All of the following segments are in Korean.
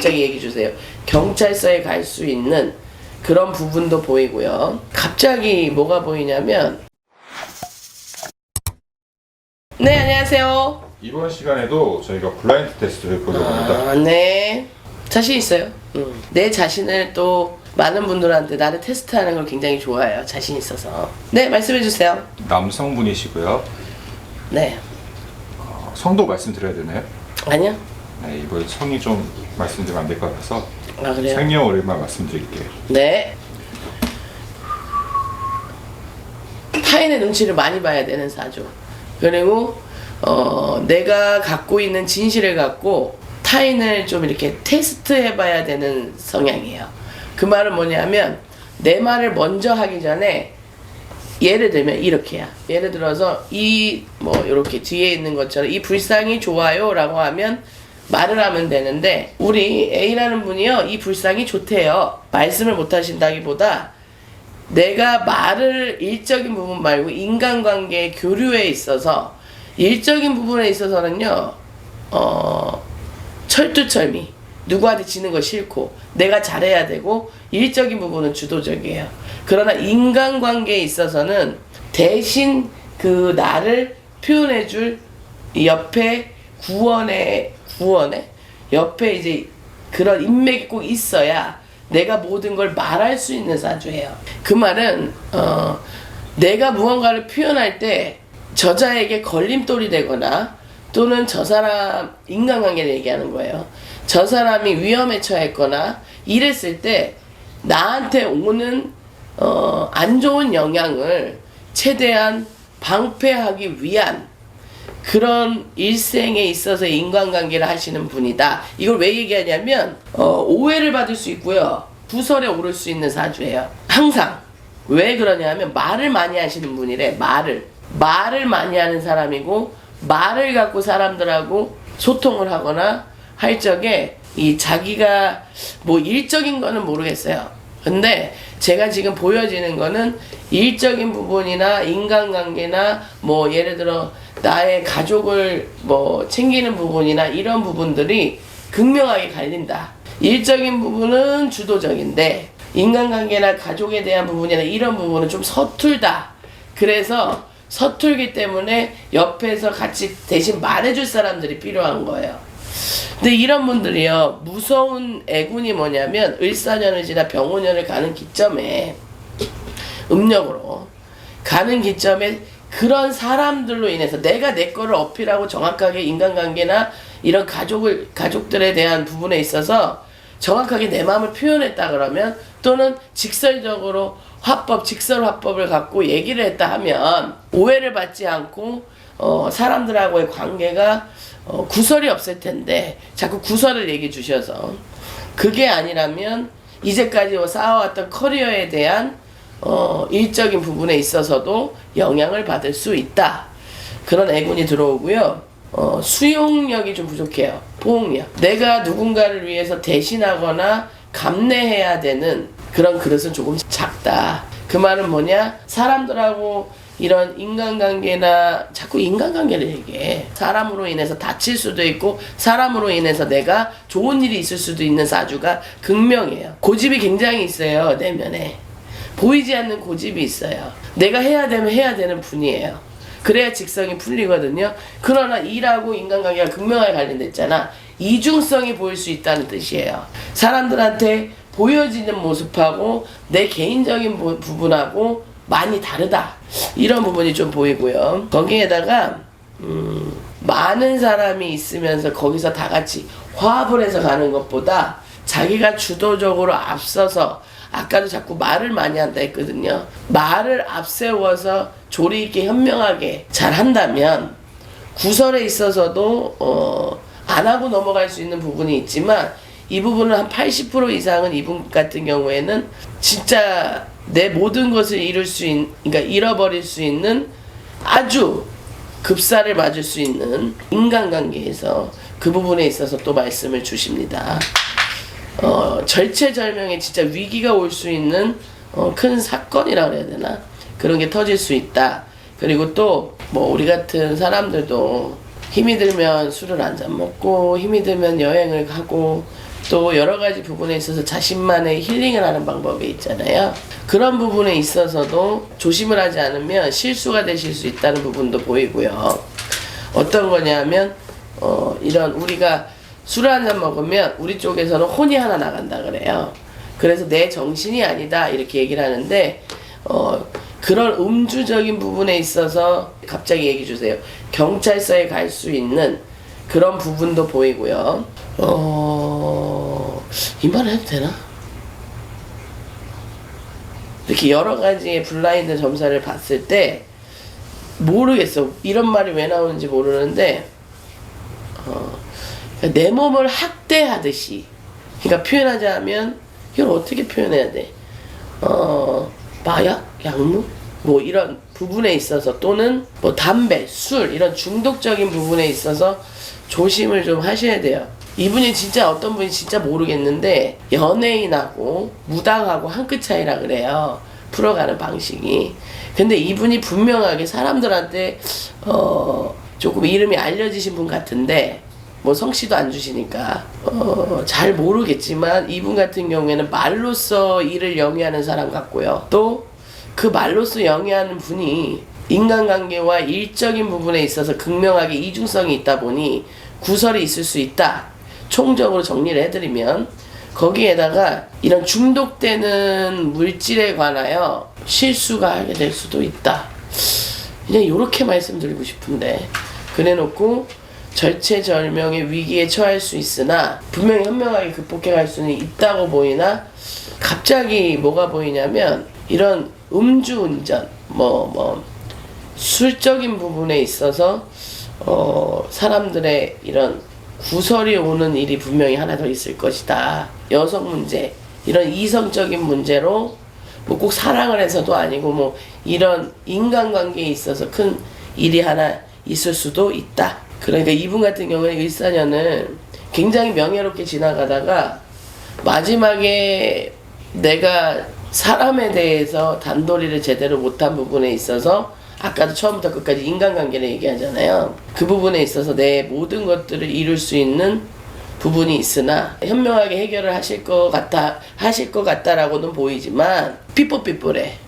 갑자기 얘기해 주세요. 경찰서에 갈 수 있는 그런 부분도 보이고요. 갑자기 뭐가 보이냐면, 네, 안녕하세요. 이번 시간에도 저희가 블라인드 테스트를 보려고 합니다. 네. 자신 있어요. 내 자신을 또 많은 분들한테 나를 테스트하는 걸 굉장히 좋아해요. 자신 있어서. 네, 말씀해 주세요. 남성분이시고요. 네. 성도 말씀드려야 되나요? 아니요. 네, 이번 성이 좀 말씀드리면 안 될 것 같아서 아, 그래요? 생년월일만 말씀드릴게요. 네. 타인의 눈치를 많이 봐야 되는 사주. 그리고 내가 갖고 있는 진실을 갖고 타인을 좀 이렇게 테스트 해봐야 되는 성향이에요. 그 말은 뭐냐면 내 말을 먼저 하기 전에 예를 들면 이렇게야. 예를 들어서 이렇게 뒤에 있는 것처럼 이 불상이 좋아요 라고 하면 말을 하면 되는데, 우리 A라는 분이요, 이 불상이 좋대요. 말씀을 못 하신다기보다 내가 말을 일적인 부분 말고 인간관계 교류에 있어서 일적인 부분에 있어서는요, 철두철미, 누구한테 지는 거 싫고 내가 잘해야 되고 일적인 부분은 주도적이에요. 그러나 인간관계에 있어서는 대신 그 나를 표현해줄 옆에 구원에 옆에 이제 그런 인맥이 꼭 있어야 내가 모든 걸 말할 수 있는 사주예요. 그 말은 내가 무언가를 표현할 때 저자에게 걸림돌이 되거나 또는 저 사람 인간관계를 얘기하는 거예요. 저 사람이 위험에 처했거나 이랬을 때 나한테 오는 안 좋은 영향을 최대한 방패하기 위한 그런 일생에 있어서 인간관계를 하시는 분이다. 이걸 왜 얘기하냐면 오해를 받을 수 있고요, 구설에 오를 수 있는 사주예요. 항상. 왜 그러냐면 말을 많이 하시는 분이래. 말을 많이 하는 사람이고, 말을 갖고 사람들하고 소통을 하거나 할 적에 이 자기가 뭐 일적인 거는 모르겠어요. 근데 제가 지금 보여지는 거는 일적인 부분이나 인간관계나 뭐 예를 들어 나의 가족을 뭐 챙기는 부분이나 이런 부분들이 극명하게 갈린다. 일적인 부분은 주도적인데 인간관계나 가족에 대한 부분이나 이런 부분은 좀 서툴다. 그래서 서툴기 때문에 옆에서 같이 대신 말해줄 사람들이 필요한 거예요. 근데 이런 분들이요, 무서운 애군이 뭐냐면 을사년을 지나 병오년을 가는 기점에, 음력으로 가는 기점에 그런 사람들로 인해서 내가 내 거를 어필하고 정확하게 인간관계나 이런 가족들에 대한 부분에 있어서 정확하게 내 마음을 표현했다 그러면, 또는 직설적으로 직설 화법을 갖고 얘기를 했다 하면 오해를 받지 않고 사람들하고의 관계가 구설이 없을 텐데 자꾸 구설을 얘기해 주셔서, 그게 아니라면 이제까지 쌓아왔던 커리어에 대한 일적인 부분에 있어서도 영향을 받을 수 있다. 그런 애군이 들어오고요. 수용력이 좀 부족해요. 포용력. 내가 누군가를 위해서 대신하거나 감내해야 되는 그런 그릇은 조금 작다. 그 말은 뭐냐? 사람들하고 이런 인간관계나 자꾸 인간관계를 얘기해. 사람으로 인해서 다칠 수도 있고 사람으로 인해서 내가 좋은 일이 있을 수도 있는 사주가 극명해요. 고집이 굉장히 있어요. 내면에 보이지 않는 고집이 있어요. 내가 해야 되면 해야 되는 분이에요. 그래야 직성이 풀리거든요. 그러나 일하고 인간관계가 극명하게 관련됐잖아. 이중성이 보일 수 있다는 뜻이에요. 사람들한테 보여지는 모습하고 내 개인적인 부분하고 많이 다르다. 이런 부분이 좀 보이고요. 거기에다가 많은 사람이 있으면서 거기서 다 같이 화합을 해서 가는 것보다 자기가 주도적으로 앞서서, 아까도 자꾸 말을 많이 한다 했거든요. 말을 앞세워서 조리 있게 현명하게 잘 한다면 구설에 있어서도 안 하고 넘어갈 수 있는 부분이 있지만, 이 부분은 한 80% 이상은 이분 같은 경우에는 진짜 내 모든 것을 그러니까 잃어버릴 수 있는 아주 급사를 맞을 수 있는 인간관계에서 그 부분에 있어서 또 말씀을 주십니다. 절체절명의 진짜 위기가 올 수 있는 큰 사건이라고 해야 되나? 그런 게 터질 수 있다. 그리고 또 뭐 우리 같은 사람들도 힘이 들면 술을 한 잔 먹고, 힘이 들면 여행을 가고, 또 여러 가지 부분에 있어서 자신만의 힐링을 하는 방법이 있잖아요. 그런 부분에 있어서도 조심을 하지 않으면 실수가 되실 수 있다는 부분도 보이고요. 어떤 거냐면 이런 우리가 술을 한 잔 먹으면 우리 쪽에서는 혼이 하나 나간다 그래요. 그래서 내 정신이 아니다 이렇게 얘기를 하는데 그런 음주적인 부분에 있어서 갑자기 얘기해 주세요. 경찰서에 갈 수 있는 그런 부분도 보이고요. 이 말 해도 되나? 이렇게 여러 가지의 블라인드 점사를 봤을 때 모르겠어. 이런 말이 왜 나오는지 모르는데 그러니까 내 몸을 학대하듯이, 그러니까 표현하자면 이걸 어떻게 표현해야 돼? 마약, 약물, 뭐 이런 부분에 있어서 또는 뭐 담배, 술 이런 중독적인 부분에 있어서 조심을 좀 하셔야 돼요. 이분이 진짜 어떤 분이 진짜 모르겠는데 연예인하고 무당하고 한 끗 차이라 그래요. 풀어가는 방식이. 근데 이분이 분명하게 사람들한테 조금 이름이 알려지신 분 같은데 뭐 성씨도 안 주시니까 잘 모르겠지만 이분 같은 경우에는 말로써 일을 영위하는 사람 같고요. 또 그 말로써 영위하는 분이 인간관계와 일적인 부분에 있어서 극명하게 이중성이 있다 보니 구설이 있을 수 있다. 총적으로 정리를 해드리면 거기에다가 이런 중독되는 물질에 관하여 실수가 하게 될 수도 있다. 그냥 이렇게 말씀드리고 싶은데 그래놓고 절체절명의 위기에 처할 수 있으나 분명히 현명하게 극복해 갈 수는 있다고 보이나 갑자기 뭐가 보이냐면 이런 음주운전 술적인 부분에 있어서 사람들의 이런 구설이 오는 일이 분명히 하나 더 있을 것이다. 여성 문제, 이런 이성적인 문제로 뭐 꼭 사랑을 해서도 아니고 뭐 이런 인간관계에 있어서 큰 일이 하나 있을 수도 있다. 그러니까 이분 같은 경우에 일사년은 굉장히 명예롭게 지나가다가 마지막에 내가 사람에 대해서 단도리를 제대로 못한 부분에 있어서 아까도 처음부터 끝까지 인간관계를 얘기하잖아요. 그 부분에 있어서 내 모든 것들을 이룰 수 있는 부분이 있으나 현명하게 해결을 하실 것 같다라고는 보이지만 삐뽀삐뽀래.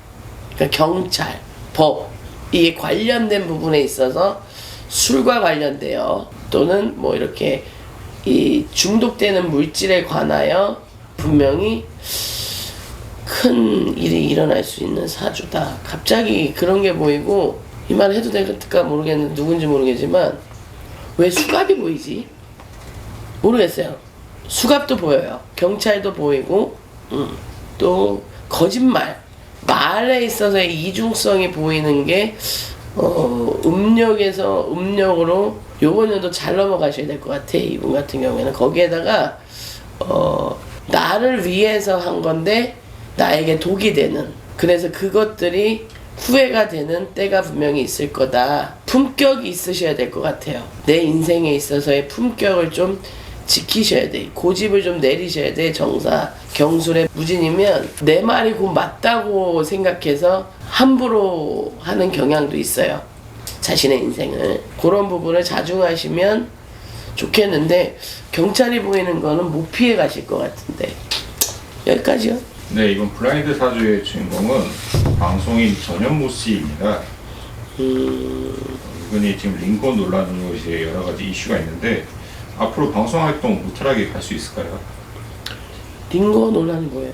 그러니까 경찰, 법 이게 관련된 부분에 있어서 술과 관련되어 또는 뭐 이렇게 이 중독되는 물질에 관하여 분명히 큰 일이 일어날 수 있는 사주다. 갑자기 그런 게 보이고 이 말 해도 될까 모르겠는데 누군지 모르겠지만 왜 수갑이 보이지? 모르겠어요. 수갑도 보여요. 경찰도 보이고 또 거짓말, 말에 있어서의 이중성이 보이는 게 음력에서 음력으로 요번에도 잘 넘어가셔야 될 것 같아. 이분 같은 경우에는 거기에다가 나를 위해서 한 건데 나에게 독이 되는, 그래서 그것들이 후회가 되는 때가 분명히 있을 거다. 품격이 있으셔야 될 것 같아요. 내 인생에 있어서의 품격을 좀 지키셔야 돼. 고집을 좀 내리셔야 돼. 정사, 경술의 무진이면 내 말이 곧 맞다고 생각해서 함부로 하는 경향도 있어요. 자신의 인생을. 그런 부분을 자중하시면 좋겠는데 경찰이 보이는 거는 못 피해 가실 것 같은데 여기까지요. 네, 이번 블라인드 사주의 주인공은 방송인 전현무 씨입니다. 이분이 지금 링컨 논란으로 이제 여러 가지 이슈가 있는데 앞으로 방송 활동 무탈하게 갈 수 있을까요? 링거 논란이 뭐예요?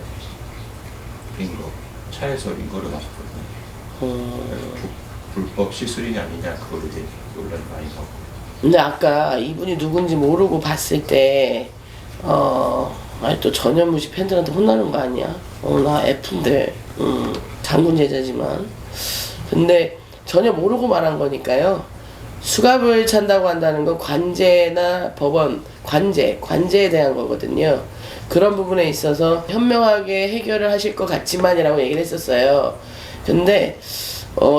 링거 차에서 링거를 마셨거든요. 불법 시술이 아니냐 그걸로 이제 논란이 많이 나고. 근데 아까 이분이 누군지 모르고 봤을 때 아니 또 전현무 씨 팬들한테 혼나는 거 아니야? 나 F인데 장군 제자지만 근데 전혀 모르고 말한 거니까요. 수갑을 찬다고 한다는 건 관제나 법원 관제에 대한 거거든요. 그런 부분에 있어서 현명하게 해결을 하실 것 같지만이라고 얘기를 했었어요. 근데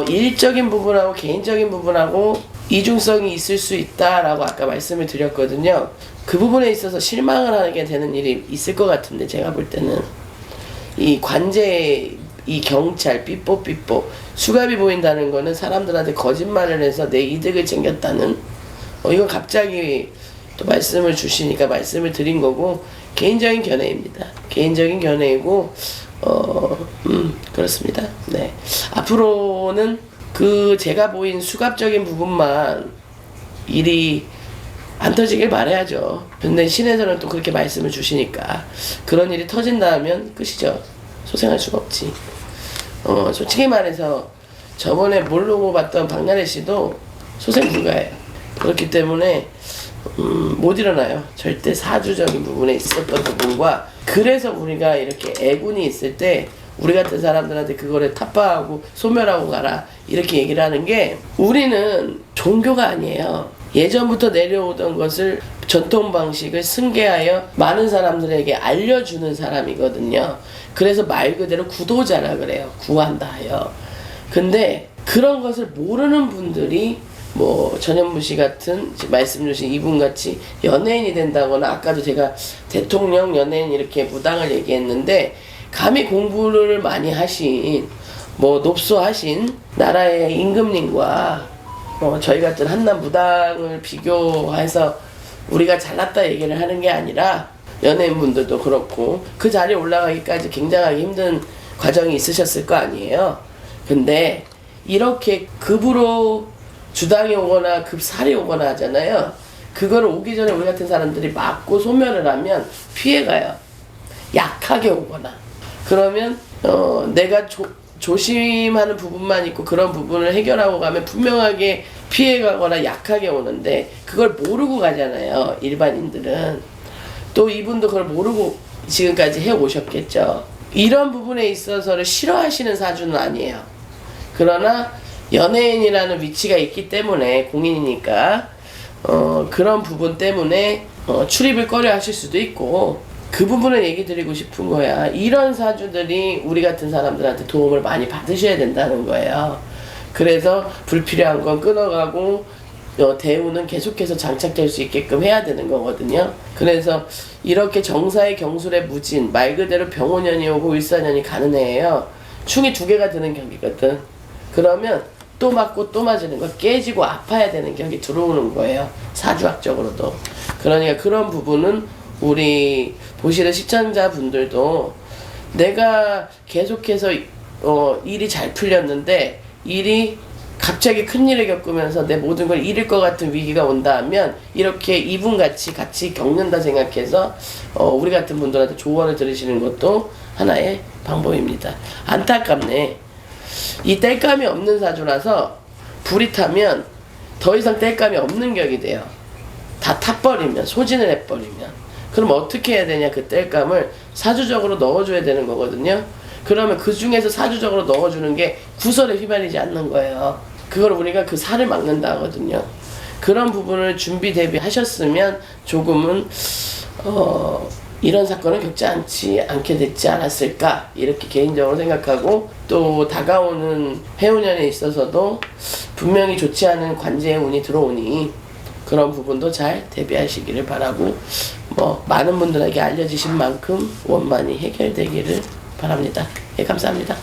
일적인 부분하고 개인적인 부분하고 이중성이 있을 수 있다라고 아까 말씀을 드렸거든요. 그 부분에 있어서 실망을 하게 되는 일이 있을 것 같은데 제가 볼 때는 이 관제, 이 경찰 삐뽀삐뽀 수갑이 보인다는 거는 사람들한테 거짓말을 해서 내 이득을 챙겼다는 이건 갑자기 또 말씀을 주시니까 말씀을 드린 거고 개인적인 견해입니다. 개인적인 견해이고 그렇습니다. 네. 앞으로는 그 제가 보인 수갑적인 부분만 일이 안 터지길 바라야죠. 근데 신에서는 또 그렇게 말씀을 주시니까 그런 일이 터진다면 끝이죠. 소생할 수가 없지. 솔직히 말해서 저번에 모르고 봤던 박나래 씨도 소생 불가해요. 그렇기 때문에 못 일어나요. 절대 사주적인 부분에 있었던 부분과, 그래서 우리가 이렇게 애군이 있을 때 우리 같은 사람들한테 그거를 타파하고 소멸하고 가라 이렇게 얘기를 하는 게, 우리는 종교가 아니에요. 예전부터 내려오던 것을 전통 방식을 승계하여 많은 사람들에게 알려주는 사람이거든요. 그래서 말 그대로 구도자라 그래요. 구한다요. 근데 그런 것을 모르는 분들이 뭐 전현무 씨 같은 말씀 주신 이분 같이 연예인이 된다거나, 아까도 제가 대통령 연예인 이렇게 무당을 얘기했는데, 감히 공부를 많이 하신 뭐 높소하신 나라의 임금님과 저희 같은 한남 무당을 비교해서 우리가 잘났다 얘기를 하는 게 아니라, 연예인분들도 그렇고 그 자리에 올라가기까지 굉장하게 힘든 과정이 있으셨을 거 아니에요. 근데 이렇게 급으로 주당이 오거나 급살이 오거나 하잖아요. 그거를 오기 전에 우리 같은 사람들이 막고 소멸을 하면 피해가요. 약하게 오거나. 그러면 내가 조심하는 부분만 있고 그런 부분을 해결하고 가면 분명하게 피해가거나 약하게 오는데, 그걸 모르고 가잖아요. 일반인들은. 또 이분도 그걸 모르고 지금까지 해오셨겠죠. 이런 부분에 있어서를 싫어하시는 사주는 아니에요. 그러나 연예인이라는 위치가 있기 때문에, 공인이니까 그런 부분 때문에 출입을 꺼려 하실 수도 있고, 그 부분을 얘기 드리고 싶은 거야. 이런 사주들이 우리 같은 사람들한테 도움을 많이 받으셔야 된다는 거예요. 그래서 불필요한 건 끊어가고 대우는 계속해서 장착될 수 있게끔 해야 되는 거거든요. 그래서 이렇게 정사의 경술의 무진, 말 그대로 병오년이 오고 일사년이 가는 해예요. 충이 2개가 드는 경기거든. 그러면 또 맞고 또 맞는 거, 깨지고 아파야 되는 경기 들어오는 거예요. 사주학적으로도. 그러니까 그런 부분은 우리 보시는 시청자분들도, 내가 계속해서 일이 잘 풀렸는데 일이 갑자기 큰일을 겪으면서 내 모든 걸 잃을 것 같은 위기가 온다 하면, 이렇게 이분같이 같이 겪는다 생각해서 우리 같은 분들한테 조언을 들으시는 것도 하나의 방법입니다. 안타깝네. 이 땔감이 없는 사주라서 불이 타면 더 이상 땔감이 없는 격이 돼요. 다 타버리면, 소진을 해버리면. 그럼 어떻게 해야 되냐, 그 땔감을 사주적으로 넣어줘야 되는 거거든요. 그러면 그 중에서 사주적으로 넣어주는 게 구설에 휘말리지 않는 거예요. 그걸 우리가 그 살을 막는다 하거든요. 그런 부분을 준비 대비하셨으면 조금은 이런 사건을 겪지 않게 됐지 않았을까, 이렇게 개인적으로 생각하고, 또 다가오는 해운년에 있어서도 분명히 좋지 않은 관제의 운이 들어오니 그런 부분도 잘 대비하시기를 바라고, 많은 분들에게 알려지신 만큼 원만히 해결되기를 바랍니다. 예, 감사합니다.